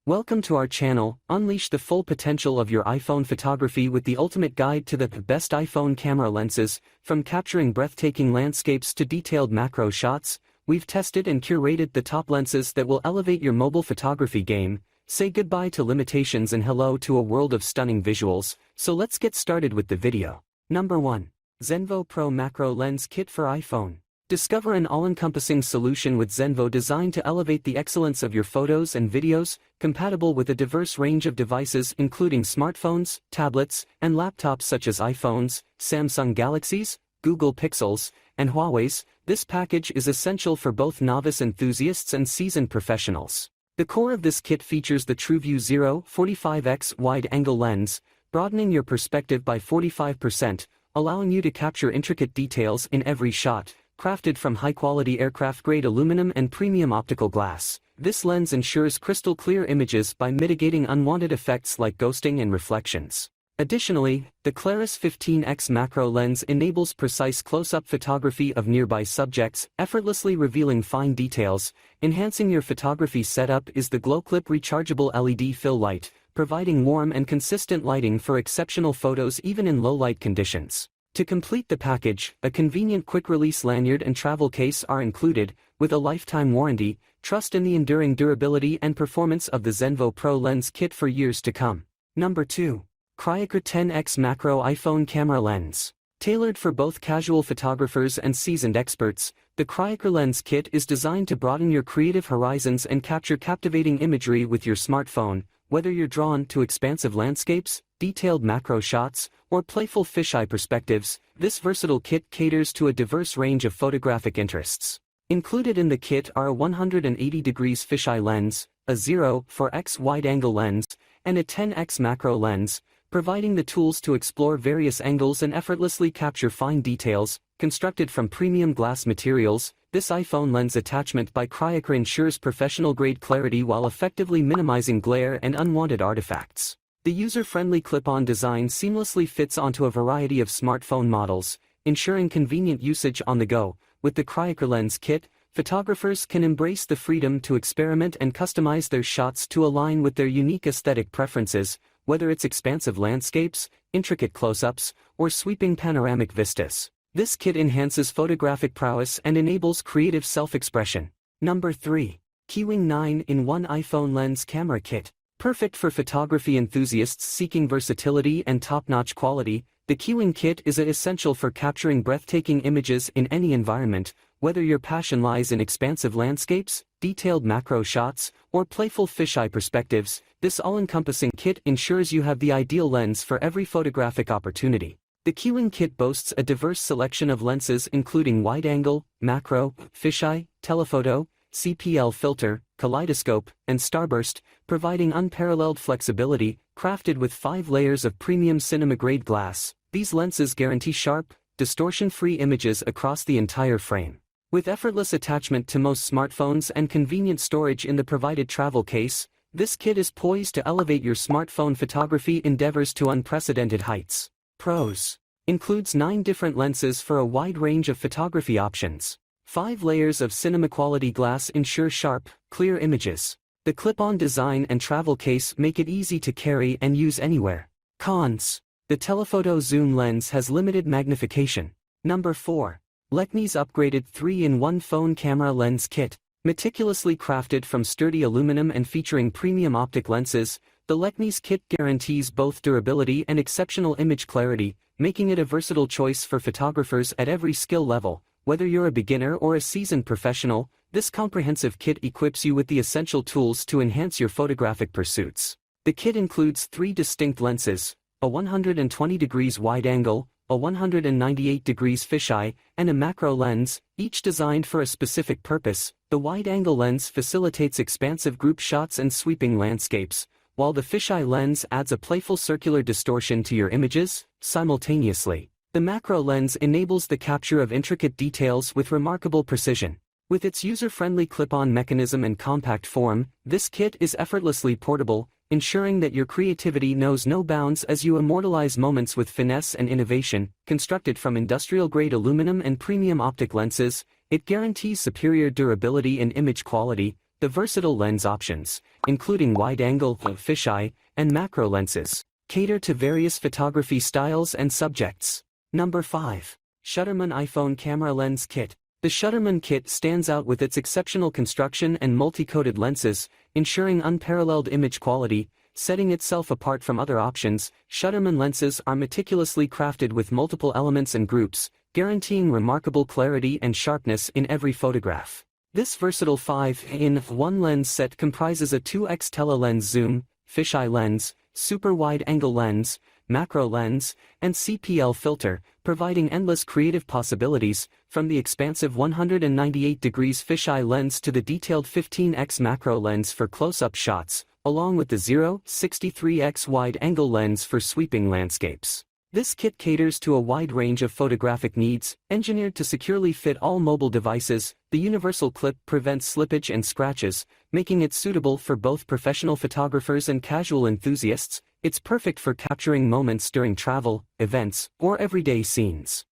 Welcome to our channel. Unleash the full potential of your iPhone photography with the ultimate guide to the best iPhone camera lenses. From capturing breathtaking landscapes to detailed macro shots, we've tested and curated the top lenses that will elevate your mobile photography game. Say goodbye to limitations and hello to a world of stunning visuals. So let's get started with the video. Number 1. Xenvo Pro Macro Lens Kit for iPhone. Discover an all-encompassing solution with Xenvo designed to elevate the excellence of your photos and videos, compatible with a diverse range of devices including smartphones, tablets, and laptops such as iPhones, Samsung Galaxies, Google Pixels, and Huawei's. This package is essential for both novice enthusiasts and seasoned professionals. The core of this kit features the TrueView 0-45x wide-angle lens, broadening your perspective by 45%, allowing you to capture intricate details in every shot. Crafted from high-quality aircraft-grade aluminum and premium optical glass, this lens ensures crystal-clear images by mitigating unwanted effects like ghosting and reflections. Additionally, the Claris 15x macro lens enables precise close-up photography of nearby subjects, effortlessly revealing fine details. Enhancing your photography setup is the GlowClip rechargeable LED fill light, providing warm and consistent lighting for exceptional photos even in low-light conditions. To complete the package, a convenient quick-release lanyard and travel case are included, with a lifetime warranty. Trust in the enduring durability and performance of the Xenvo Pro Lens Kit for years to come. Number 2. KAKER 10x Macro iPhone Camera Lens. Tailored for both casual photographers and seasoned experts, the KAKER Lens Kit is designed to broaden your creative horizons and capture captivating imagery with your smartphone. Whether you're drawn to expansive landscapes, detailed macro shots, or playful fisheye perspectives, this versatile kit caters to a diverse range of photographic interests. Included in the kit are a 180 degrees fisheye lens, a 0-4x wide-angle lens, and a 10x macro lens, providing the tools to explore various angles and effortlessly capture fine details. Constructed from premium glass materials, this iPhone lens attachment by KAKER ensures professional-grade clarity while effectively minimizing glare and unwanted artifacts. The user-friendly clip-on design seamlessly fits onto a variety of smartphone models, ensuring convenient usage on the go. With the KAKER Lens Kit, photographers can embrace the freedom to experiment and customize their shots to align with their unique aesthetic preferences, whether it's expansive landscapes, intricate close-ups, or sweeping panoramic vistas. This kit enhances photographic prowess and enables creative self-expression. Number 3. KeyWing 9-in-1 iPhone Lens Camera Kit. Perfect for photography enthusiasts seeking versatility and top-notch quality, the KeyWing kit is essential for capturing breathtaking images in any environment. Whether your passion lies in expansive landscapes, detailed macro shots, or playful fisheye perspectives, this all-encompassing kit ensures you have the ideal lens for every photographic opportunity. The KeyWing kit boasts a diverse selection of lenses including wide-angle, macro, fisheye, telephoto, CPL filter, kaleidoscope, and starburst, providing unparalleled flexibility. Crafted with 5 layers of premium cinema-grade glass, these lenses guarantee sharp, distortion-free images across the entire frame. With effortless attachment to most smartphones and convenient storage in the provided travel case, this kit is poised to elevate your smartphone photography endeavors to unprecedented heights. Pros. Includes 9 different lenses for a wide range of photography options. 5 layers of cinema-quality glass ensure sharp, clear images. The clip-on design and travel case make it easy to carry and use anywhere. Cons. The telephoto zoom lens has limited magnification. Number 4. Leys Upgraded 3-in-1 Phone Camera Lens Kit. Meticulously crafted from sturdy aluminum and featuring premium optic lenses, the Leys kit guarantees both durability and exceptional image clarity, making it a versatile choice for photographers at every skill level. Whether you're a beginner or a seasoned professional, this comprehensive kit equips you with the essential tools to enhance your photographic pursuits. The kit includes 3 distinct lenses, a 120 degrees wide-angle, a 198 degrees fisheye, and a macro lens, each designed for a specific purpose. The wide-angle lens facilitates expansive group shots and sweeping landscapes, while the fisheye lens adds a playful circular distortion to your images. Simultaneously, the macro lens enables the capture of intricate details with remarkable precision. With its user-friendly clip-on mechanism and compact form, this kit is effortlessly portable, ensuring that your creativity knows no bounds as you immortalize moments with finesse and innovation. Constructed from industrial-grade aluminum and premium optic lenses, it guarantees superior durability and image quality. The versatile lens options, including wide-angle, fisheye, and macro lenses, cater to various photography styles and subjects. Number 5. Shutterman iPhone Camera Lens Kit. The Shutterman kit stands out with its exceptional construction and multi-coated lenses, ensuring unparalleled image quality. Setting itself apart from other options, Shutterman lenses are meticulously crafted with multiple elements and groups, guaranteeing remarkable clarity and sharpness in every photograph. This versatile 5-in-1 lens set comprises a 2x tele-lens zoom, fisheye lens, super wide-angle lens, macro lens, and CPL filter, providing endless creative possibilities, from the expansive 198 degrees fisheye lens to the detailed 15x macro lens for close-up shots, along with the 0.63x wide-angle lens for sweeping landscapes. This kit caters to a wide range of photographic needs, engineered to securely fit all mobile devices. The universal clip prevents slippage and scratches, making it suitable for both professional photographers and casual enthusiasts. It's perfect for capturing moments during travel, events, or everyday scenes.